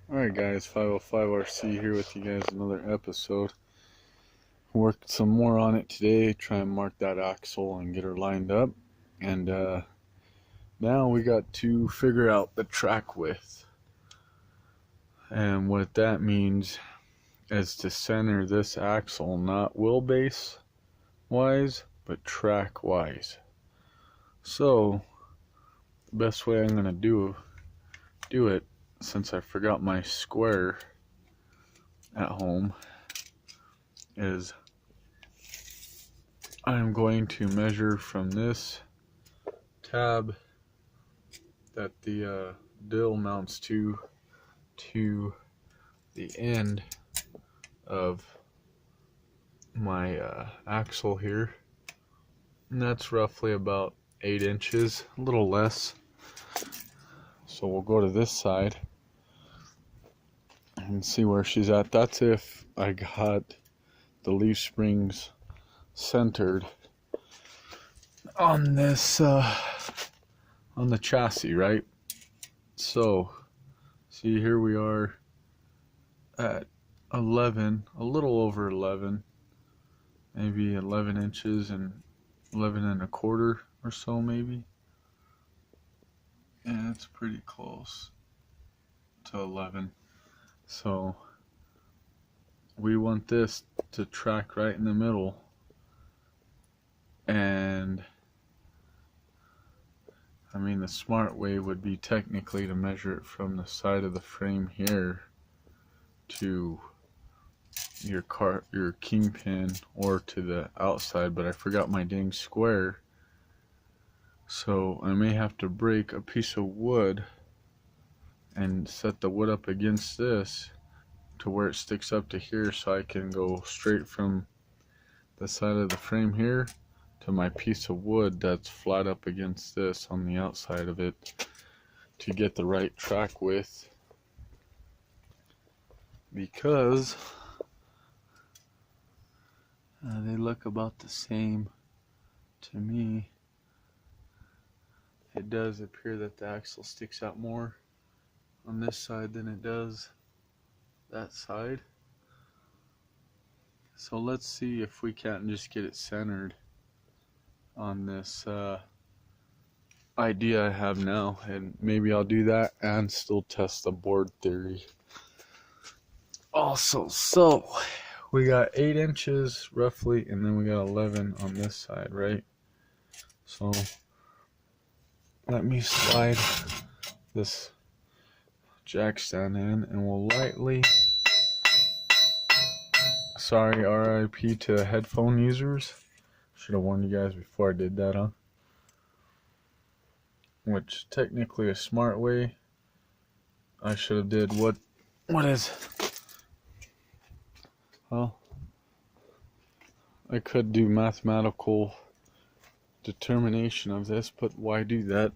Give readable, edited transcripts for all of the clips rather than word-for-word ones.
Alright guys, 505RC here with you guys, another episode. Worked some more on it today, try and mark that axle and get her lined up. And now we got to figure out the track width. And what that means is to center this axle, not wheelbase wise, but track wise. So, the best way I'm going to do it, since I forgot my square at home, is I'm going to measure from this tab that the dill mounts to the end of my axle here, and that's roughly about 8 inches, a little less. So we'll go to this side and see where she's at. That's if I got the leaf springs centered on this on the chassis, right? So see, here we are at 11, a little over 11, maybe 11 inches and 11 and a quarter or so, maybe. Yeah, it's pretty close to 11. So we want this to track right in the middle, and I mean, the smart way would be technically to measure it from the side of the frame here to your kingpin, or to the outside, but I forgot my dang square, so I may have to break a piece of wood and set the wood up against this to where it sticks up to here, so I can go straight from the side of the frame here to my piece of wood that's flat up against this on the outside of it, to get the right track width, because they look about the same to me. It does appear that the axle sticks out more on this side than it does that side. So let's see if we can't just get it centered on this idea I have now, and maybe I'll do that and still test the board theory also. So we got 8 inches roughly, and then we got 11 on this side, right? So let me slide this jack stand in, and we'll lightly, sorry, RIP to headphone users, should have warned you guys before I did that, huh? Which technically a smart way, I should have did what is, well, I could do mathematical determination of this, but why do that?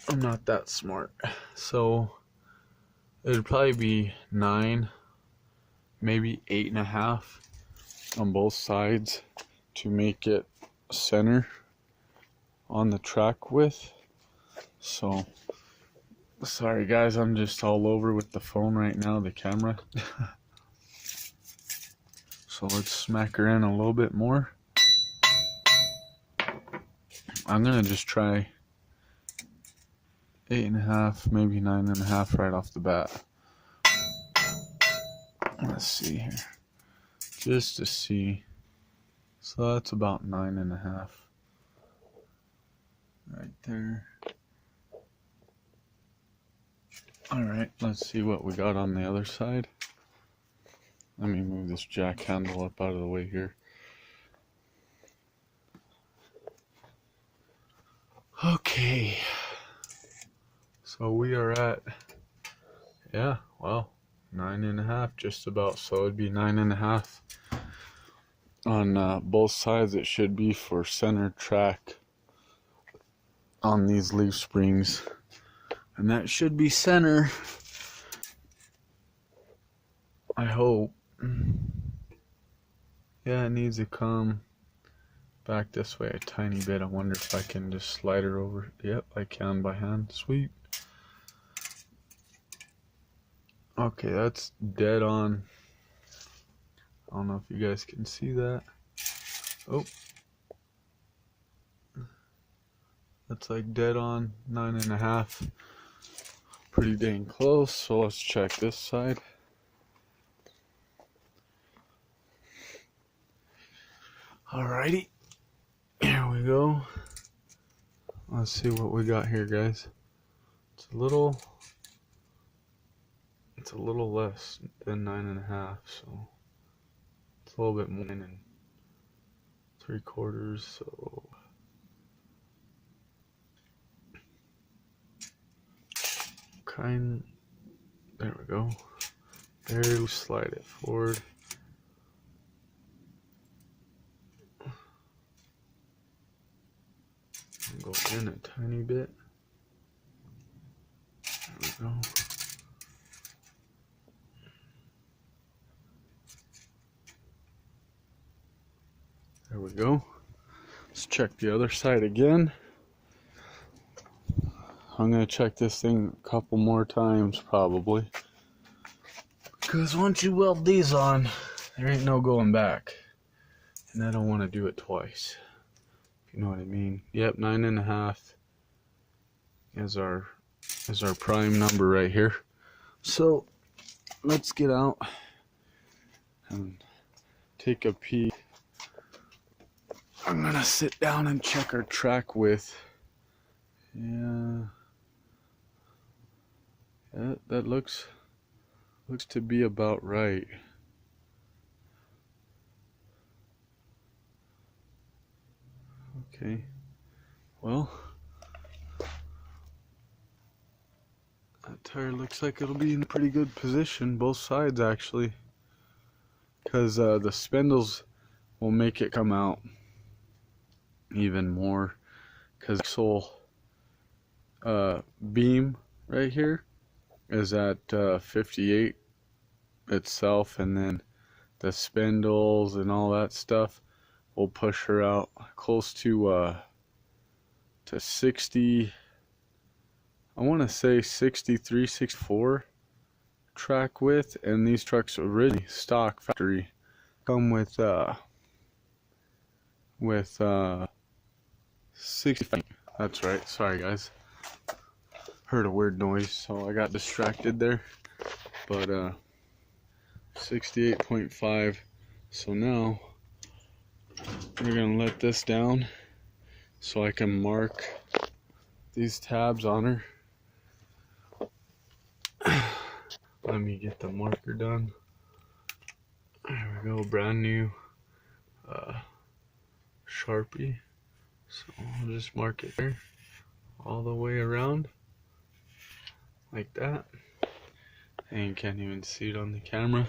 I'm not that smart. So it'd probably be 9, maybe 8.5 on both sides to make it center on the track width. So sorry guys, I'm just all over with the phone right now, the camera. So let's smack her in a little bit more. I'm gonna just try 8.5, maybe 9.5 right off the bat. Let's see here, just to see. So that's about 9.5 right there. Alright, let's see what we got on the other side. Let me move this jack handle up out of the way here. Okay, so we are at, yeah, well, 9.5 just about, so it'd be 9.5 on both sides. It should be for center track on these leaf springs, and that should be center, I hope. Yeah, it needs to come back this way a tiny bit. I wonder if I can just slide her over. Yep, I can by hand. Sweet. Okay, that's dead on. I don't know if you guys can see that. Oh, that's like dead on 9.5. Pretty dang close. So let's check this side. Alrighty, here we go. Let's see what we got here, guys. It's a little less than 9.5, so it's a little bit more than 3/4. So there we go. Barely slide it forward. Go in a tiny bit. There we go. There we go. Let's check the other side again. I'm gonna check this thing a couple more times probably. Because once you weld these on, there ain't no going back. And I don't want to do it twice. If you know what I mean. Yep, 9.5 is our prime number right here. So let's get out and take a peek. I'm gonna sit down and check our track width. Yeah, that looks to be about right. Okay, well, that tire looks like it'll be in a pretty good position, both sides actually, because the spindles will make it come out even more, because the axle beam right here is at 58 itself, and then the spindles and all that stuff will push her out close to 60. I want to say 63, 64 track width, and these trucks originally stock factory come with 65. That's right. Sorry guys. Heard a weird noise, so I got distracted there. But 68.5. So now we're gonna let this down so I can mark these tabs on her. Let me get the marker done. There we go, brand new Sharpie. So I'll just mark it there all the way around like that. And you can't even see it on the camera.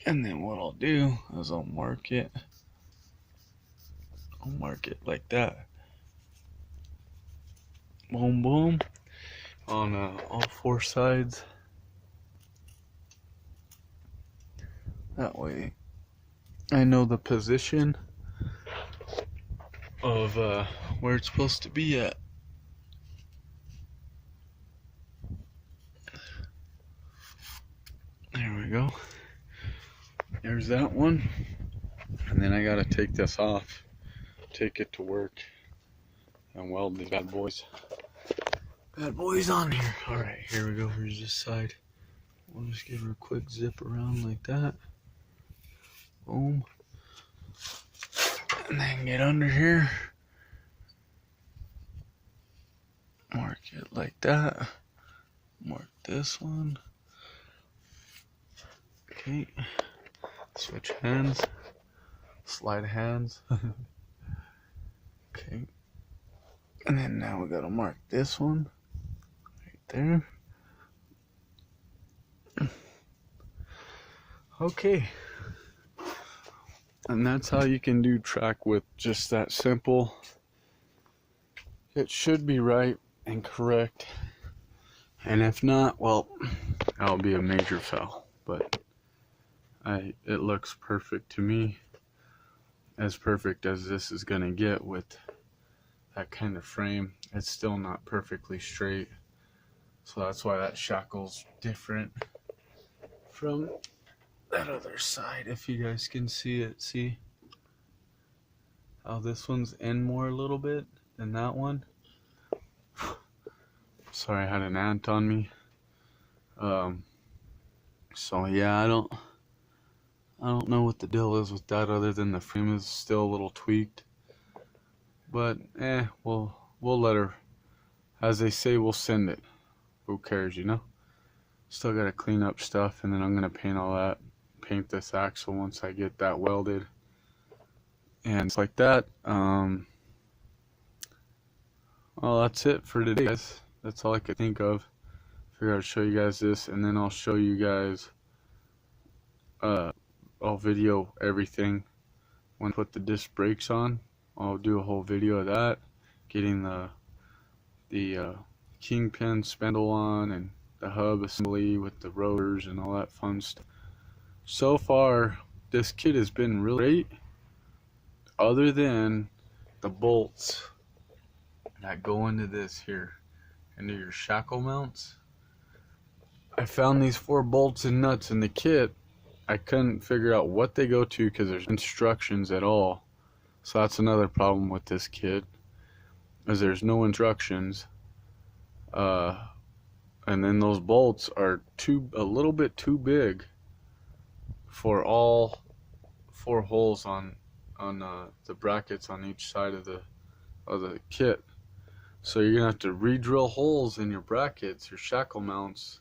And then what I'll do is I'll mark it like that. Boom, boom. On all four sides. That way I know the position of where it's supposed to be at. There we go. There's that one. And then I gotta take this off, take it to work, and weld these bad boys on here. Alright, here we go. Here's this side. We'll just give her a quick zip around like that. Boom. And then get under here. Mark it like that. Mark this one. Okay. Switch hands. Slide hands. Okay. And then now we gotta mark this one. Right there. Okay. And that's how you can do track width, just that simple. It should be right and correct. And if not, well, that'll be a major foul. But it looks perfect to me. As perfect as this is gonna get with that kind of frame. It's still not perfectly straight. So that's why that shackle's different from that other side. If you guys can see it, see how this one's end more a little bit than that one. Sorry, I had an ant on me. So yeah, I don't know what the deal is with that, other than the frame is still a little tweaked. But we'll let her, as they say, we'll send it. Who cares, you know? Still gotta clean up stuff, and then I'm gonna paint this axle once I get that welded. And it's like that. Well, that's it for today, guys. That's all I could think of. Figured I'd show you guys this, and then I'll show you guys, I'll video everything when I put the disc brakes on. I'll do a whole video of that, getting the kingpin spindle on and the hub assembly with the rotors and all that fun stuff. So far, this kit has been really great, other than the bolts that go into this here, into your shackle mounts. I found these 4 bolts and nuts in the kit. I couldn't figure out what they go to because there's instructions at all. So that's another problem with this kit, is there's no instructions. And then those bolts are a little bit too big for all 4 holes on the brackets on each side of the kit. So you're gonna have to re-drill holes in your brackets, your shackle mounts,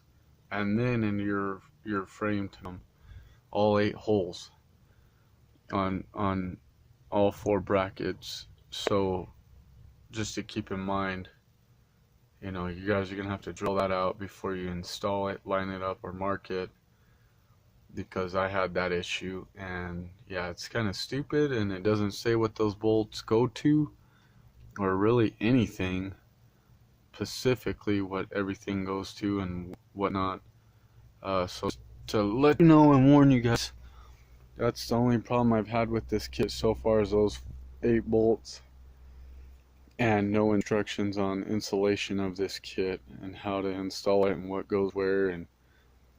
and then in your frame to them, all 8 holes on all 4 brackets. So just to keep in mind, you know, you guys are gonna have to drill that out before you install it, line it up, or mark it, because I had that issue. And yeah, it's kind of stupid, and it doesn't say what those bolts go to, or really anything specifically what everything goes to and whatnot. So to let you know and warn you guys, that's the only problem I've had with this kit so far, is those 8 bolts and no instructions on installation of this kit and how to install it and what goes where and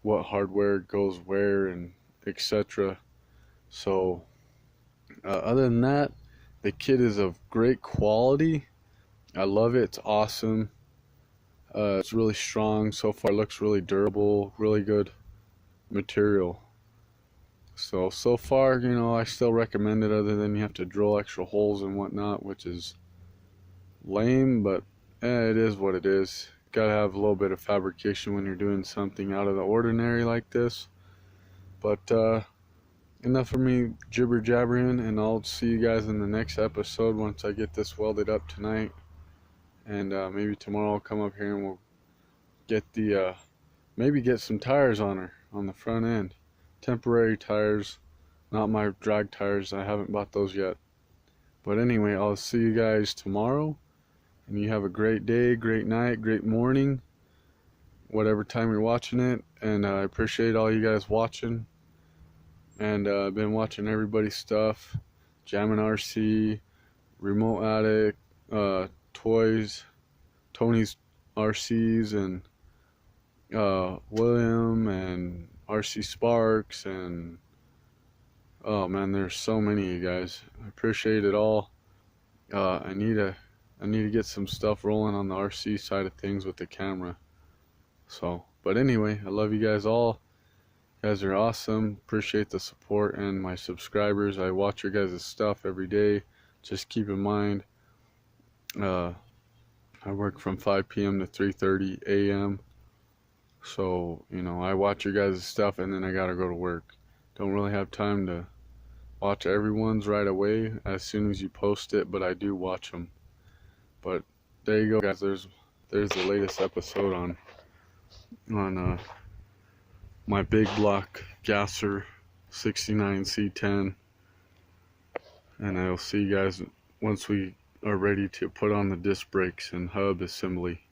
what hardware goes where and etc. So other than that, the kit is of great quality. I love it. It's awesome. It's really strong so far. Looks really durable, really good material. So far, you know, I still recommend it, other than you have to drill extra holes and whatnot, which is lame, but it is what it is. Gotta have a little bit of fabrication when you're doing something out of the ordinary like this. But enough of me jibber jabbering, and I'll see you guys in the next episode once I get this welded up tonight. And maybe tomorrow I'll come up here and we'll get the maybe get some tires on her on the front end. Temporary tires, not my drag tires. I haven't bought those yet. But anyway, I'll see you guys tomorrow, and you have a great day, great night, great morning, whatever time you're watching it. And I appreciate all you guys watching. And I've been watching everybody's stuff: Jammin' RC, Remote Attic, Toys, Tony's RCs, and William, and RC Sparks, and oh man, there's so many of you guys. I appreciate it all. I need to get some stuff rolling on the RC side of things with the camera. So, but anyway, I love you guys all. You guys are awesome. Appreciate the support and my subscribers. I watch your guys' stuff every day. Just keep in mind, I work from 5 p.m. to 3:30 a.m. So, you know, I watch your guys' stuff, and then I gotta go to work. Don't really have time to watch everyone's right away as soon as you post it, but I do watch them. But there you go, guys. There's the latest episode on my big block gasser 69 C10, and I'll see you guys once we are ready to put on the disc brakes and hub assembly.